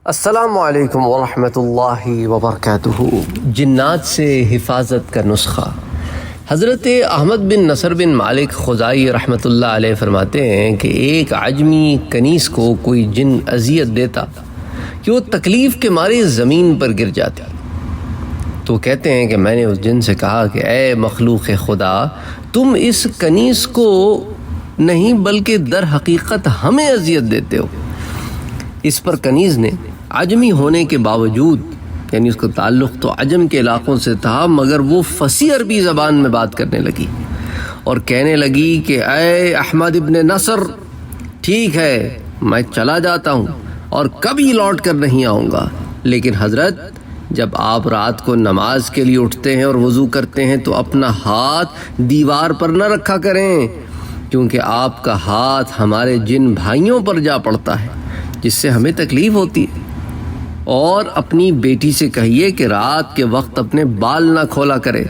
السلام علیکم ورحمۃ اللہ وبرکاتہ۔ جنات سے حفاظت کا نسخہ۔ حضرت احمد بن نصر بن مالک خزائی رحمۃ اللہ علیہ فرماتے ہیں کہ ایک عجمی کنیز کو کوئی جن اذیت دیتا کہ وہ تکلیف کے مارے زمین پر گر جاتی، تو کہتے ہیں کہ میں نے اس جن سے کہا کہ اے مخلوق خدا، تم اس کنیز کو نہیں بلکہ در حقیقت ہمیں اذیت دیتے ہو۔ اس پر کنیز نے عجمی ہونے کے باوجود، یعنی اس کا تعلق تو عجم کے علاقوں سے تھا، مگر وہ فصیح عربی زبان میں بات کرنے لگی اور کہنے لگی کہ اے احمد ابن نصر، ٹھیک ہے میں چلا جاتا ہوں اور کبھی لوٹ کر نہیں آؤں گا، لیکن حضرت جب آپ رات کو نماز کے لیے اٹھتے ہیں اور وضو کرتے ہیں تو اپنا ہاتھ دیوار پر نہ رکھا کریں، کیونکہ آپ کا ہاتھ ہمارے جن بھائیوں پر جا پڑتا ہے جس سے ہمیں تکلیف ہوتی ہے۔ اور اپنی بیٹی سے کہیے کہ رات کے وقت اپنے بال نہ کھولا کرے۔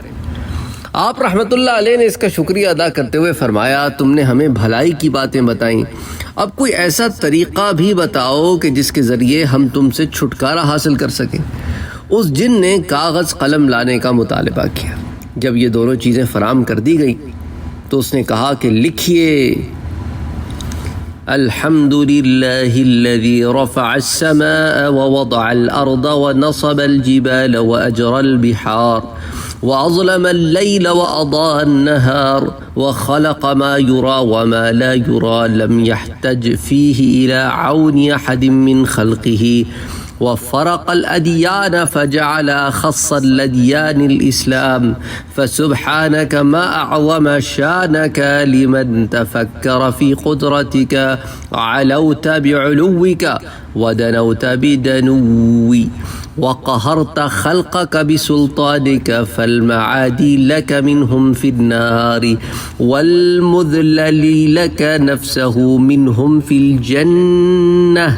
آپ رحمت اللہ علیہ نے اس کا شکریہ ادا کرتے ہوئے فرمایا، تم نے ہمیں بھلائی کی باتیں بتائیں، اب کوئی ایسا طریقہ بھی بتاؤ کہ جس کے ذریعے ہم تم سے چھٹکارا حاصل کر سکیں۔ اس جن نے کاغذ قلم لانے کا مطالبہ کیا۔ جب یہ دونوں چیزیں فراہم کر دی گئی تو اس نے کہا کہ لکھیے، الحمد للہ الذی رفع السماء ووضع الارض ونصب الجبال واجرى البحار واظلم الليل واضاء النهار وخلق ما يرى وما لا يرى لم يحتج فيه الى عون احد من خلقه وفرق الأديان فجعل خص الأديان الإسلام فسبحانك ما أعظم شانك لمن تفكر في قدرتك علوت بعلوك ودنوت بدنوي وقهرت خلقك بسلطانك فالمعادي لك منهم في النار والمذلل لك نفسه منهم في الجنة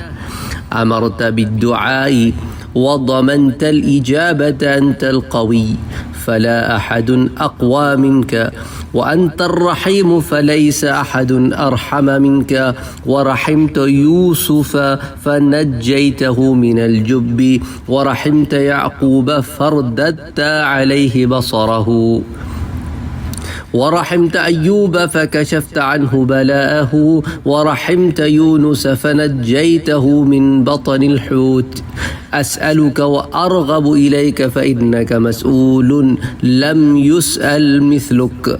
أمرت بالدعاء وضمنت الإجابة أنت القوي فلا أحد أقوى منك وأنت الرحيم فليس أحد أرحم منك ورحمت يوسف فنجيته من الجب ورحمت يعقوب فرددت عليه بصره ورحمت أيوب فكشفت عنه بلاءه ورحمت يونس فنجيته من بطن الحوت أسألك وأرغب إليك فإنك مسؤول لم يسأل مثلك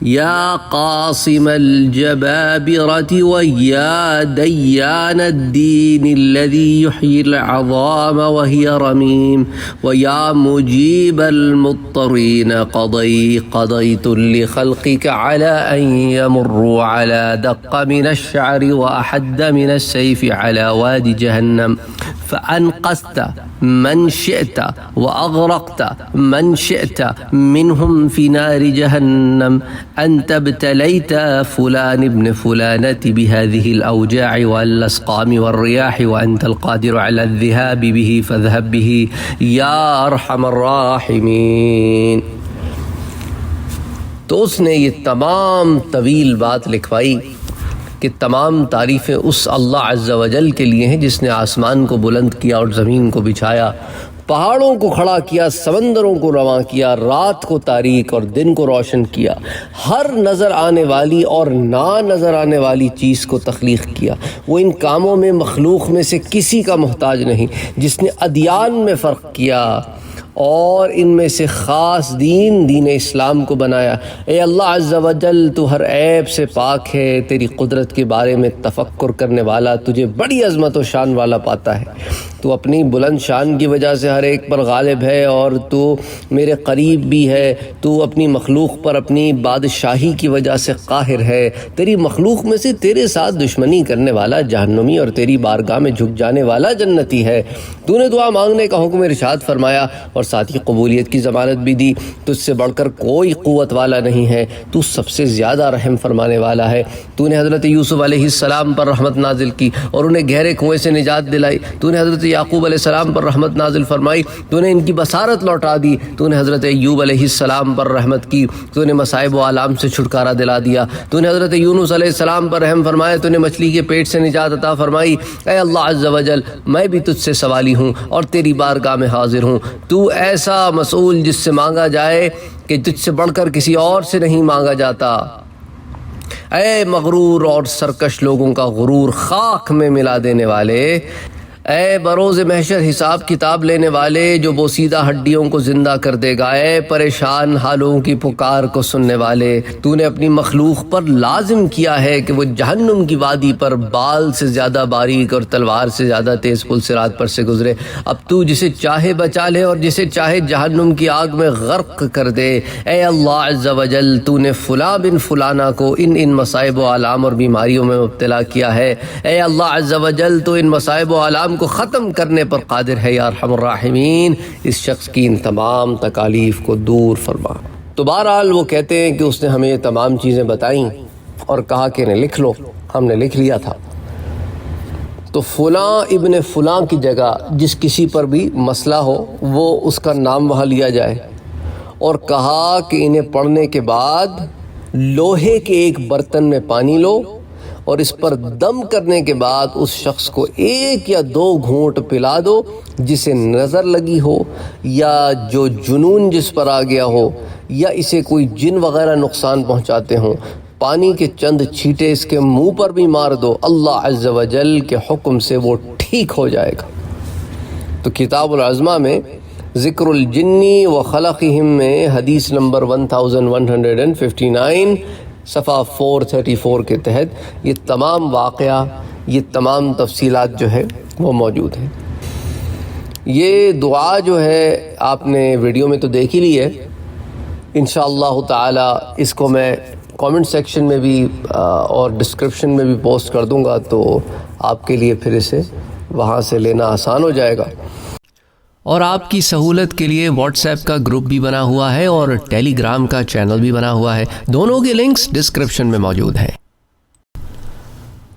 يا قاصم الجبابرة ويا ديان الدين الذي يحيي العظام وهي رميم ويا مجيب المضطرين قضيت لخلقك على أن يمروا على دق من الشعر وأحد من السيف على وادي جهنم فأنقذت من شئت وأغرقت من شئت منهم في نار جهنم أنت ابتليت فلان ابن فلانة بهذه الأوجاع والأسقام والرياح وأنت القادر على الذهاب به فاذهب به يا أرحم الراحمين۔ تو اس نے یہ تمام طویل بات لکھوائی کہ تمام تعریفیں اس اللہ عز و جل کے لیے ہیں جس نے آسمان کو بلند کیا اور زمین کو بچھایا، پہاڑوں کو کھڑا کیا، سمندروں کو رواں کیا، رات کو تاریک اور دن کو روشن کیا، ہر نظر آنے والی اور نہ نظر آنے والی چیز کو تخلیق کیا۔ وہ ان کاموں میں مخلوق میں سے کسی کا محتاج نہیں، جس نے ادیان میں فرق کیا اور ان میں سے خاص دین اسلام کو بنایا۔ اے اللہ عز و جل، تو ہر عیب سے پاک ہے، تیری قدرت کے بارے میں تفکر کرنے والا تجھے بڑی عظمت و شان والا پاتا ہے۔ تو اپنی بلند شان کی وجہ سے ہر ایک پر غالب ہے اور تو میرے قریب بھی ہے۔ تو اپنی مخلوق پر اپنی بادشاہی کی وجہ سے قاہر ہے۔ تیری مخلوق میں سے تیرے ساتھ دشمنی کرنے والا جہنمی اور تیری بارگاہ میں جھک جانے والا جنتی ہے۔ تو نے دعا مانگنے کا حکم ارشاد فرمایا اور ساتھ ہی قبولیت کی ضمانت بھی دی۔ تجھ سے بڑھ کر کوئی قوت والا نہیں ہے، تو سب سے زیادہ رحم فرمانے والا ہے۔ تو نے حضرت یوسف علیہ السلام پر رحمت نازل کی اور انہیں گہرے کنویں سے نجات دلائی۔ تو نے حضرت یعقوب علیہ السلام پر رحمت نازل فرمائی، تو نے ان کی بصارت لوٹا دی، تو نے حضرت ایوب علیہ السلام پر رحمت کی، تو نے مصائب و آلام سے چھٹکارا دلا دیا، تو نے حضرت یونس علیہ السلام پر رحم فرمایا، تو نے مچھلی کے پیٹ سے نجات عطا فرمائی۔ اے اللہ عز و جل، میں بھی تجھ سے سوالی ہوں اور تیری بارگاہ میں حاضر ہوں، تو ایسا مسئول جس سے مانگا جائے کہ تجھ سے بڑھ کر کسی اور سے نہیں مانگا جاتا۔ اے مغرور اور سرکش لوگوں کا غرور خاک میں ملا دینے والے، اے بروز محشر حساب کتاب لینے والے جو بوسیدہ ہڈیوں کو زندہ کر دے گا، اے پریشان حالوں کی پکار کو سننے والے، تو نے اپنی مخلوق پر لازم کیا ہے کہ وہ جہنم کی وادی پر بال سے زیادہ باریک اور تلوار سے زیادہ تیز پل صراط پر سے گزرے۔ اب تو جسے چاہے بچا لے اور جسے چاہے جہنم کی آگ میں غرق کر دے۔ اے اللہ عز و جل، تو نے فلاں بن فلانا کو ان مصائب و آلام اور بیماریوں میں مبتلا کیا ہے۔ اے اللہ عز و جل، تو ان مصائب و آلام کو ختم کرنے پر قادر ہے یا ارحم الراحمین، اس شخص کی ان تمام تکالیف کو دور فرما۔ تو بہرحال وہ کہتے ہیں کہ اس نے ہمیں یہ تمام چیزیں بتائیں اور کہا کہ انہیں لکھ لو، ہم نے لکھ لیا تھا۔ تو فلاں ابن فلاں کی جگہ جس کسی پر بھی مسئلہ ہو وہ اس کا نام وہاں لیا جائے، اور کہا کہ انہیں پڑھنے کے بعد لوہے کے ایک برتن میں پانی لو اور اس پر دم کرنے کے بعد اس شخص کو 1 یا 2 گھونٹ پلا دو، جسے نظر لگی ہو یا جو جنون جس پر آ گیا ہو یا اسے کوئی جن وغیرہ نقصان پہنچاتے ہوں، پانی کے چند چھینٹے اس کے منہ پر بھی مار دو، اللہ عز و جل کے حکم سے وہ ٹھیک ہو جائے گا۔ تو کتاب العظمہ میں ذکر الجنی و خلقہم میں حدیث نمبر 1159 صفحہ 434 کے تحت یہ تمام واقعہ، یہ تمام تفصیلات جو ہے وہ موجود ہیں۔ یہ دعا جو ہے آپ نے ویڈیو میں تو دیکھ ہی لی ہے، انشاءاللہ تعالی اس کو میں کامنٹ سیکشن میں بھی اور ڈسکرپشن میں بھی پوسٹ کر دوں گا، تو آپ کے لیے پھر اسے وہاں سے لینا آسان ہو جائے گا۔ اور آپ کی سہولت کے لیے واٹس ایپ کا گروپ بھی بنا ہوا ہے اور ٹیلی گرام کا چینل بھی بنا ہوا ہے، دونوں کے لنکس ڈسکرپشن میں موجود ہیں۔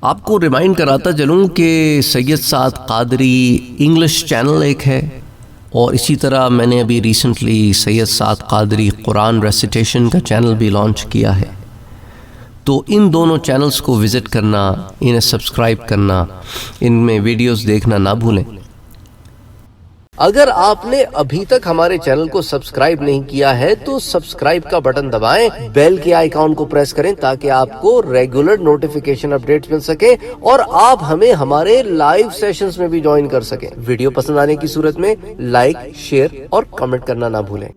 آپ کو ریمائنڈ کراتا چلوں کہ سید سعد قادری انگلش چینل ایک ہے، اور اسی طرح میں نے ابھی ریسنٹلی سید سعد قادری قرآن ریسیٹیشن کا چینل بھی لانچ کیا ہے۔ تو ان دونوں چینلز کو وزٹ کرنا، انہیں سبسکرائب کرنا، ان میں ویڈیوز دیکھنا نہ بھولیں۔ اگر آپ نے ابھی تک ہمارے چینل کو سبسکرائب نہیں کیا ہے تو سبسکرائب کا بٹن دبائیں، بیل کے آئیکن کو پریس کریں تاکہ آپ کو ریگولر نوٹیفیکیشن اپڈیٹس مل سکے اور آپ ہمیں ہمارے لائیو سیشنز میں بھی جوائن کر سکیں۔ ویڈیو پسند آنے کی صورت میں لائک، شیئر اور کمنٹ کرنا نہ بھولیں۔